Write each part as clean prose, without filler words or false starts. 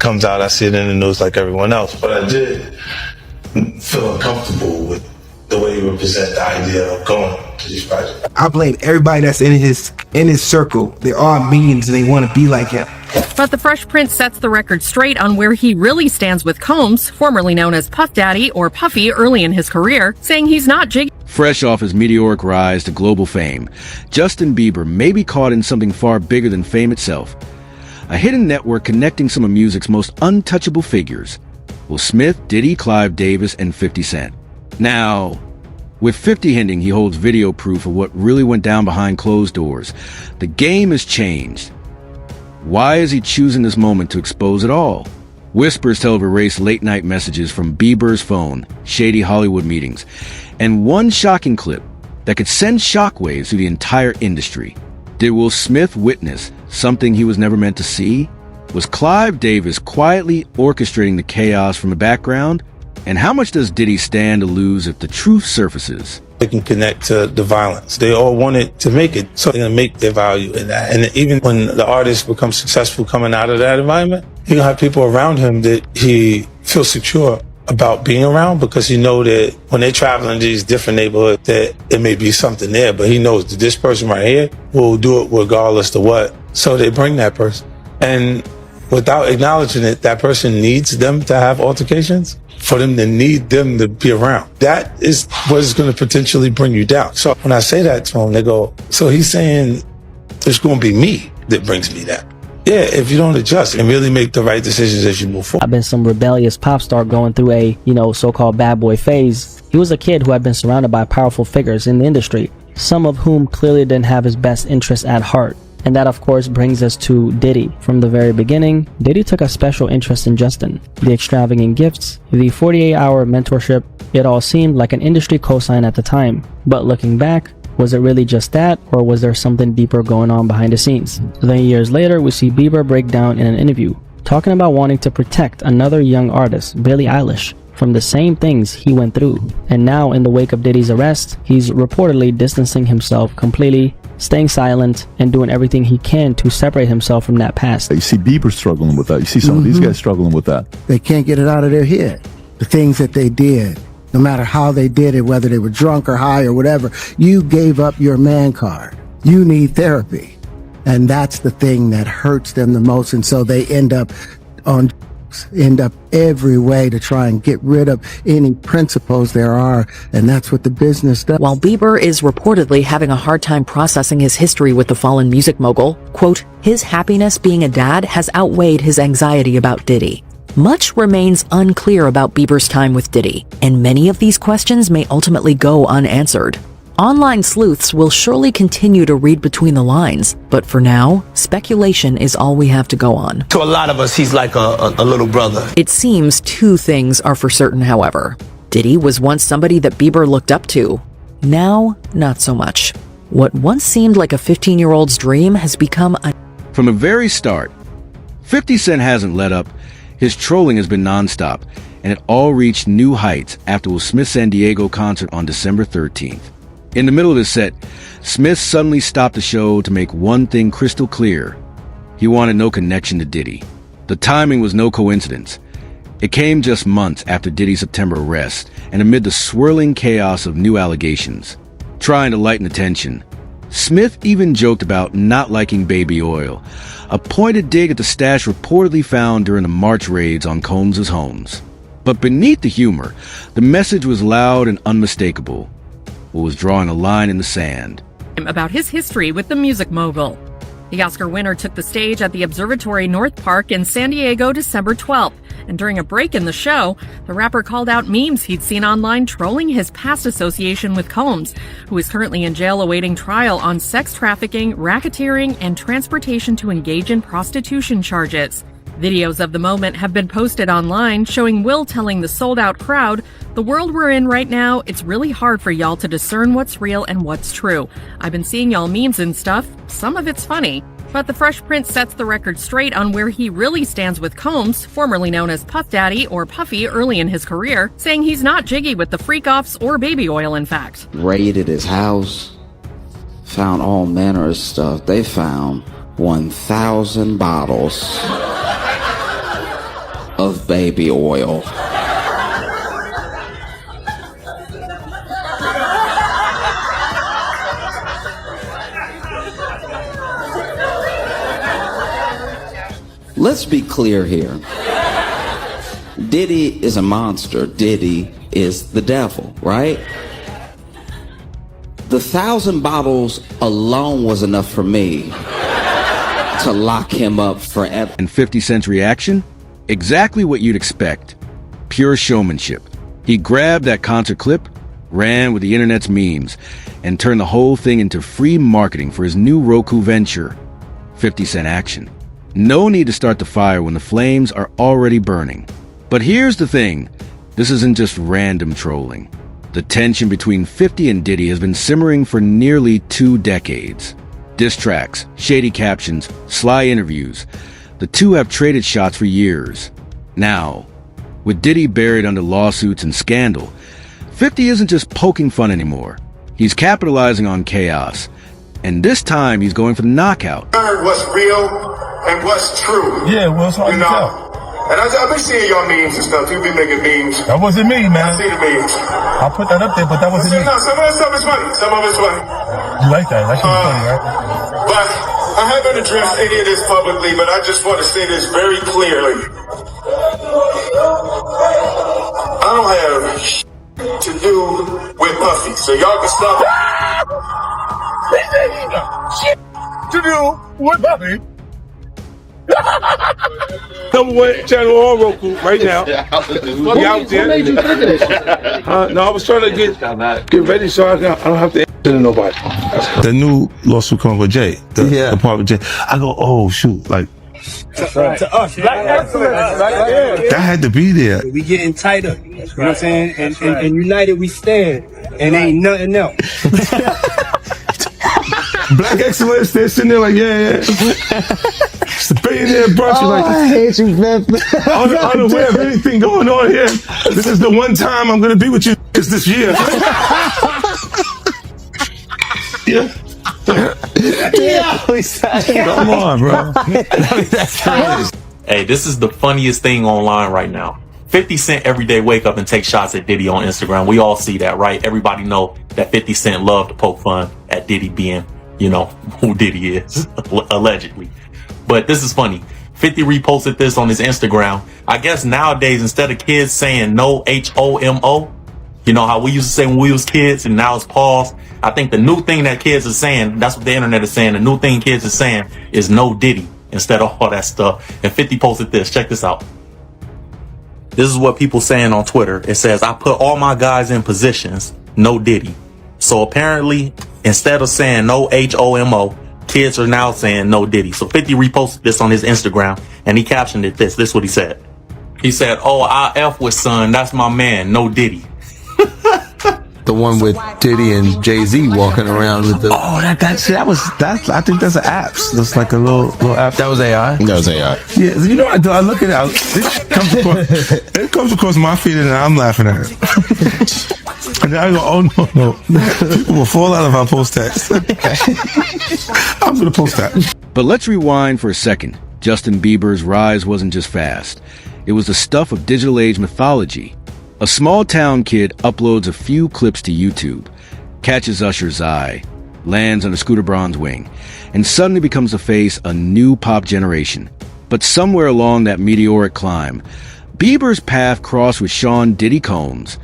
comes out, I see it in the news like everyone else. But I did feel uncomfortable with the way he would present the idea of going to these projects. I blame everybody that's in his circle. They're all means and they want to be like him. But the Fresh Prince sets the record straight on where he really stands with Combs, formerly known as Puff Daddy or Puffy early in his career, saying he's not jiggy. Fresh off his meteoric rise to global fame, Justin Bieber may be caught in something far bigger than fame itself. A hidden network connecting some of music's most untouchable figures. Will Smith, Diddy, Clive Davis, and 50 Cent. Now, with 50 hinting he holds video proof of what really went down behind closed doors, the game has changed. Why is he choosing this moment to expose it all? Whispers tell of erased late-night messages from Bieber's phone, shady Hollywood meetings, and one shocking clip that could send shockwaves through the entire industry. Did Will Smith witness something he was never meant to see? Was Clive Davis quietly orchestrating the chaos from the background? And how much does Diddy stand to lose if the truth surfaces? They can connect to the violence. They all wanted to make it, so they're going to make their value in that. And even when the artist becomes successful coming out of that environment, you're going to have people around him that he feels secure about being around, because he know that when they travel in these different neighborhoods that it may be something there, but he knows that this person right here will do it regardless of what. So they bring that person. And without acknowledging it, that person needs them to have altercations, for them to need them to be around. That is what is going to potentially bring you down. So when I say that to them, they go, so he's saying it's going to be me that brings me down. Yeah, if you don't adjust and really make the right decisions as you move forward. I've been some rebellious pop star going through a, so-called bad boy phase. He was a kid who had been surrounded by powerful figures in the industry, some of whom clearly didn't have his best interests at heart. And that, of course, brings us to Diddy. From the very beginning, Diddy took a special interest in Justin. The extravagant gifts, the 48-hour mentorship, it all seemed like an industry cosign at the time. But looking back, was it really just that, or was there something deeper going on behind the scenes? Then years later, we see Bieber break down in an interview, talking about wanting to protect another young artist, Billie Eilish, from the same things he went through. And now, in the wake of Diddy's arrest, he's reportedly distancing himself completely, staying silent, and doing everything he can to separate himself from that past. You see Bieber struggling with that. You see some of these guys struggling with that. They can't get it out of their head. The things that they did, no matter how they did it, whether they were drunk or high or whatever, you gave up your man card. You need therapy. And that's the thing that hurts them the most. And so they end up every way to try and get rid of any principles there are, and that's what the business does. While Bieber is reportedly having a hard time processing his history with the fallen music mogul, quote, his happiness being a dad has outweighed his anxiety about Diddy. Much remains unclear about Bieber's time with Diddy, and many of these questions may ultimately go unanswered. Online sleuths will surely continue to read between the lines, but for now, speculation is all we have to go on. To a lot of us, he's like a little brother. It seems two things are for certain, however. Diddy was once somebody that Bieber looked up to. Now, not so much. What once seemed like a 15-year-old's dream has become a... From the very start, 50 Cent hasn't let up. His trolling has been nonstop, and it all reached new heights after Will Smith's San Diego concert on December 13th. In the middle of the set, Smith suddenly stopped the show to make one thing crystal clear. He wanted no connection to Diddy. The timing was no coincidence. It came just months after Diddy's September arrest and amid the swirling chaos of new allegations. Trying to lighten the tension, Smith even joked about not liking baby oil, a pointed dig at the stash reportedly found during the March raids on Combs' homes. But beneath the humor, the message was loud and unmistakable. Was drawing a line in the sand. About his history with the music mogul. The Oscar winner took the stage at the Observatory North Park in San Diego December 12th, and during a break in the show, the rapper called out memes he'd seen online trolling his past association with Combs, who is currently in jail awaiting trial on sex trafficking, racketeering, and transportation to engage in prostitution charges. Videos of the moment have been posted online showing Will telling the sold-out crowd, "The world we're in right now, it's really hard for y'all to discern what's real and what's true. I've been seeing y'all memes and stuff. Some of it's funny." But the Fresh Prince sets the record straight on where he really stands with Combs, formerly known as Puff Daddy or Puffy early in his career, saying he's not jiggy with the freak-offs or baby oil, in fact. Raided his house, found all manner of stuff. They found 1,000 bottles baby oil. Let's be clear here. Diddy is a monster. Diddy is the devil, right? The 1,000 bottles alone was enough for me to lock him up forever. And 50 Cent's reaction? Exactly what you'd expect. Pure showmanship. He grabbed that concert clip, ran with the internet's memes, and turned the whole thing into free marketing for his new Roku venture, 50 Cent Action. No need to start the fire when the flames are already burning. But here's the thing. This isn't just random trolling. The tension between 50 and Diddy has been simmering for nearly 2 decades. Diss tracks, shady captions, sly interviews. The two have traded shots for years. Now, with Diddy buried under lawsuits and scandal, 50 isn't just poking fun anymore. He's capitalizing on chaos. And this time he's going for the knockout. What's real and what's true. Yeah, well, it's hard to tell. And I've been seeing your memes and stuff. You've been making memes. That wasn't me, man. I see the memes. I put that up there, but that wasn't me. No, some of that stuff is funny. Some of it's funny. You like that? That shit's funny, right? But I haven't addressed any of this publicly, but I just want to say this very clearly. I don't have to do with Puffy, so y'all can stop. To do with Puffy. #1 channel on Roku right now. We out there. What made you think of this shit? No, I was trying to get ready so I don't have to answer to nobody. The new lawsuit coming with Jay, the part with Jay. I go, oh shoot, like To us, black excellence. that had to be there. We getting tighter. You know what I'm saying? And united we stand. And ain't nothing else. Black excellence, they're sitting there like, yeah. It's a billionaire brunch. Oh, Like, I hate you, man. unaware of anything going on here. This is the one time I'm gonna be with you this year. Yeah. Come on, bro. Hey, this is the funniest thing online right now. 50 Cent every day wake up and take shots at Diddy on Instagram. We all see that, right? Everybody know that 50 Cent loved to poke fun at Diddy being, you know, who Diddy is, allegedly. But this is funny. 50 reposted this on his Instagram. I guess nowadays, instead of kids saying no H-O-M-O, you know how we used to say when we was kids and now it's pause. I think the new thing that kids are saying, that's what the internet is saying. The new thing kids are saying is no Diddy instead of all that stuff. And 50 posted this. Check this out. This is what people saying on Twitter. It says, I put all my guys in positions, no Diddy. So apparently, instead of saying no H-O-M-O, kids are now saying no Diddy. So 50 reposted this on his Instagram and he captioned it this. This is what he said. He said, oh, I F with son. That's my man. No Diddy. The one with Diddy and Jay-Z walking around with the... Oh, that's I think that's an apps. That's like a little app. That was AI? That was AI. Yeah, you know, I look at it, it comes across my feed and I'm laughing at it. And then I go, oh no. People will fall out if I post that. I'm going to post that. But let's rewind for a second. Justin Bieber's rise wasn't just fast. It was the stuff of digital age mythology. A small town kid uploads a few clips to YouTube, catches Usher's eye, lands on a Scooter Braun's wing, and suddenly becomes the face of a new pop generation. But somewhere along that meteoric climb, Bieber's path crossed with Sean Diddy Combs,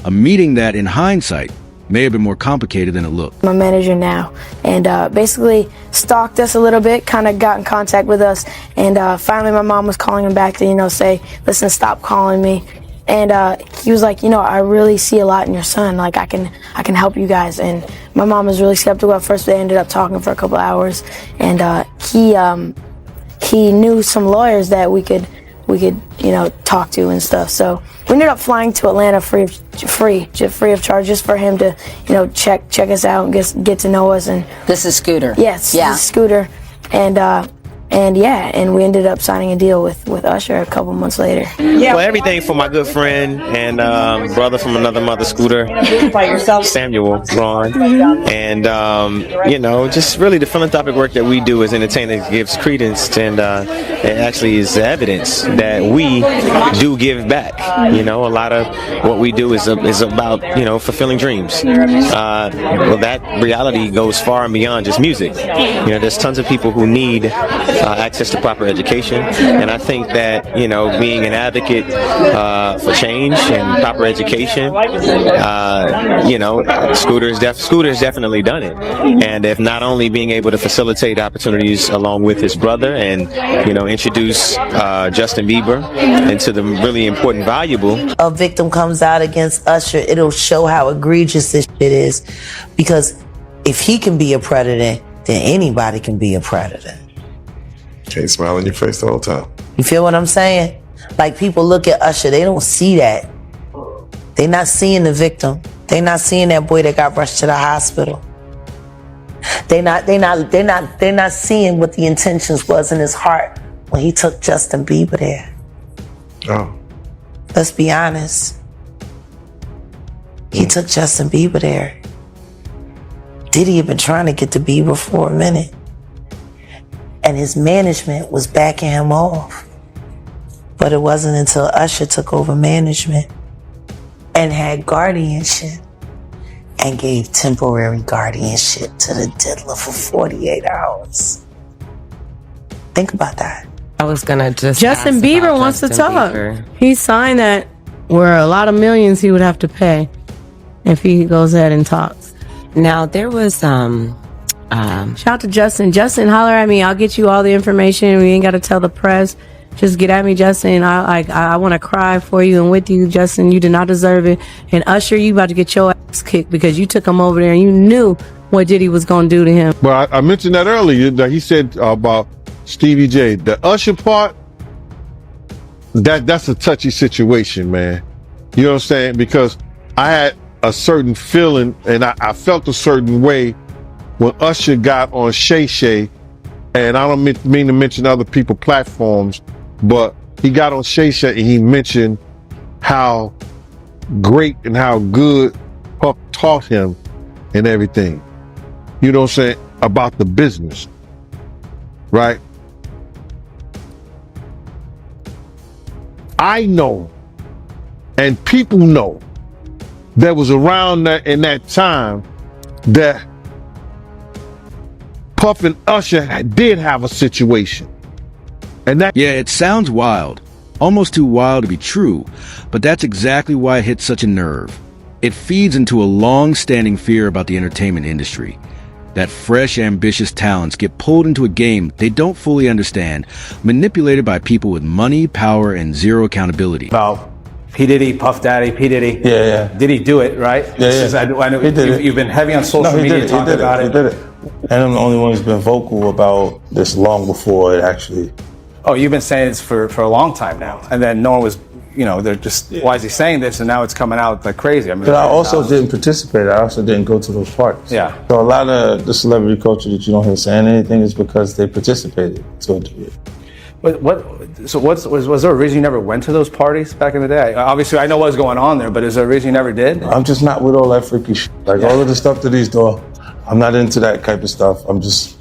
a meeting that, in hindsight, may have been more complicated than it looked. My manager now, and basically stalked us a little bit, kind of got in contact with us, and finally my mom was calling him back to, you know, say, listen, stop calling me. And he was like, you know, I really see a lot in your son. Like, I can help you guys. And my mom was really skeptical at first. They ended up talking for a couple hours. And he knew some lawyers that we could, you know, talk to and stuff. So we ended up flying to Atlanta free of charge, just for him to, you know, check us out and get to know us. And this is Scooter. Yes, yeah. This is Scooter. And And and we ended up signing a deal with Usher a couple months later. Well, everything for my good friend and brother from another mother, Scooter, Samuel Ron, and just really the philanthropic work that we do as entertainers gives credence, and it actually is evidence that we do give back. A lot of what we do is about fulfilling dreams. Well, that reality goes far and beyond just music. There's tons of people who need access to proper education, and I think that being an advocate for change and proper education, Scooter's definitely done it. And if not only being able to facilitate opportunities along with his brother and introduce Justin Bieber into the really important, valuable. A victim comes out against Usher, it'll show how egregious this shit is, because if he can be a predator, then anybody can be a predator. Can't smile in your face the whole time. You feel what I'm saying? Like, people look at Usher, they don't see that. They're not seeing the victim. They're not seeing that boy that got rushed to the hospital. They're not seeing what the intentions was in his heart when he took Justin Bieber there. Oh. Let's be honest. He took Justin Bieber there. Diddy had been trying to get to Bieber for a minute, and his management was backing him off. But it wasn't until Usher took over management and had guardianship and gave temporary guardianship to the diddler for 48 hours. Think about that. I was gonna just Justin ask Bieber about wants to Justin talk. Bieber. He signed that where a lot of millions he would have to pay if he goes ahead and talks. Now there was shout out to Justin. Justin, holler at me. I'll get you all the information. We ain't got to tell the press. Just get at me, Justin. I want to cry for you and with you, Justin. You did not deserve it. And Usher, you about to get your ass kicked because you took him over there and you knew what Diddy was going to do to him. But I mentioned that earlier, that he said about Stevie J. The Usher part, that's a touchy situation, man. You know what I'm saying? Because I had a certain feeling, and I felt a certain way when Usher got on Shay Shay, and I don't mean to mention other people's platforms, but he got on Shay Shay and he mentioned how great and how good Puff taught him and everything. You know what I'm saying? About the business. Right? I know, and people know, that was around that in that time that Puff and Usher did have a situation. And that it sounds wild, almost too wild to be true, but that's exactly why it hits such a nerve. It feeds into a long-standing fear about the entertainment industry, that fresh, ambitious talents get pulled into a game they don't fully understand, manipulated by people with money, power, and zero accountability. About P. Diddy, Puff Daddy, P. Diddy. Yeah. Did he do it, right? Yeah. I know He did it. you've been heavy on social media talking about it. He did it. And I'm the only one who's been vocal about this long before it actually. Oh, you've been saying this for a long time now. And then no one was, they're just, why is he saying this? And now it's coming out like crazy. I mean, But I also didn't participate. I also didn't go to those parties. Yeah. So a lot of the celebrity culture that you don't hear saying anything is because they participated to a degree. But was there a reason you never went to those parties back in the day? Obviously, I know what was going on there, but is there a reason you never did? I'm just not with all that freaky shit. All of the stuff that he's doing, I'm not into that type of stuff. I'm just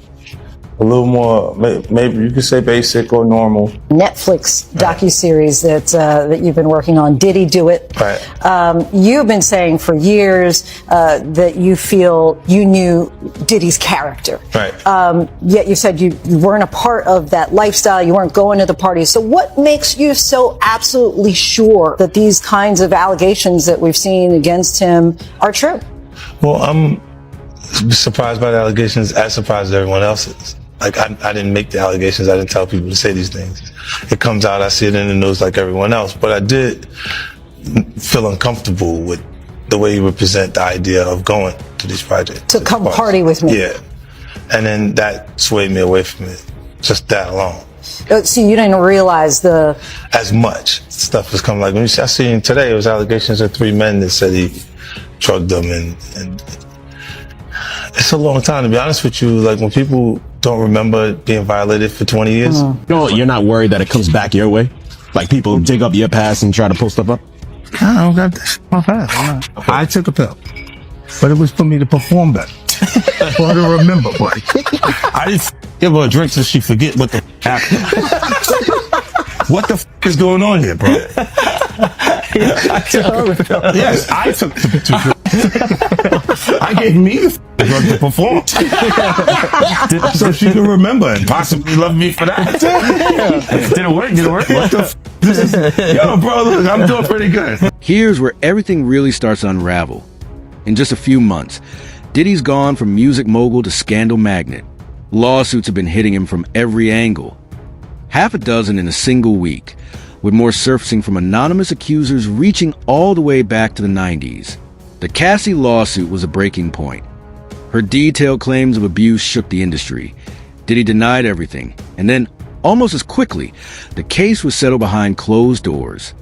a little more, maybe you could say basic or normal. Netflix docuseries that you've been working on, Diddy Do It. Right. You've been saying for years that you feel you knew Diddy's character. Right. Yet you said you weren't a part of that lifestyle, you weren't going to the parties. So what makes you so absolutely sure that these kinds of allegations that we've seen against him are true? Well, I'm surprised by the allegations, as surprised as everyone else is. I didn't make the allegations. I didn't tell people to say these things. It comes out, I see it in the news like everyone else. But I did feel uncomfortable with the way he would present the idea of going to these projects. To come party with me. Yeah. And then that swayed me away from it. Just that alone. So you didn't realize as much stuff was coming. Like when I seen today, it was allegations of 3 men that said he drugged them, and it's a long time, to be honest with you. Like when people don't remember being violated for 20 years. No, you're not worried that it comes back your way? Like people dig up your past and try to pull stuff up? I don't got this in my past. I took a pill, but it was for me to perform better. For her to remember, buddy. I didn't give her a drink so she forget what the happened. What the is going on here, bro? Yes, I took the drink. I gave me the drug to perform. So she can remember and possibly love me for that. Did it work? Did it work? What the yo, bro, look, I'm doing pretty good. Here's where everything really starts to unravel. In just a few months, Diddy's gone from music mogul to scandal magnate. Lawsuits have been hitting him from every angle. Half a dozen in a single week, with more surfacing from anonymous accusers reaching all the way back to the 90s. The Cassie lawsuit was a breaking point. Her detailed claims of abuse shook the industry. Diddy denied everything, and then, almost as quickly, the case was settled behind closed doors.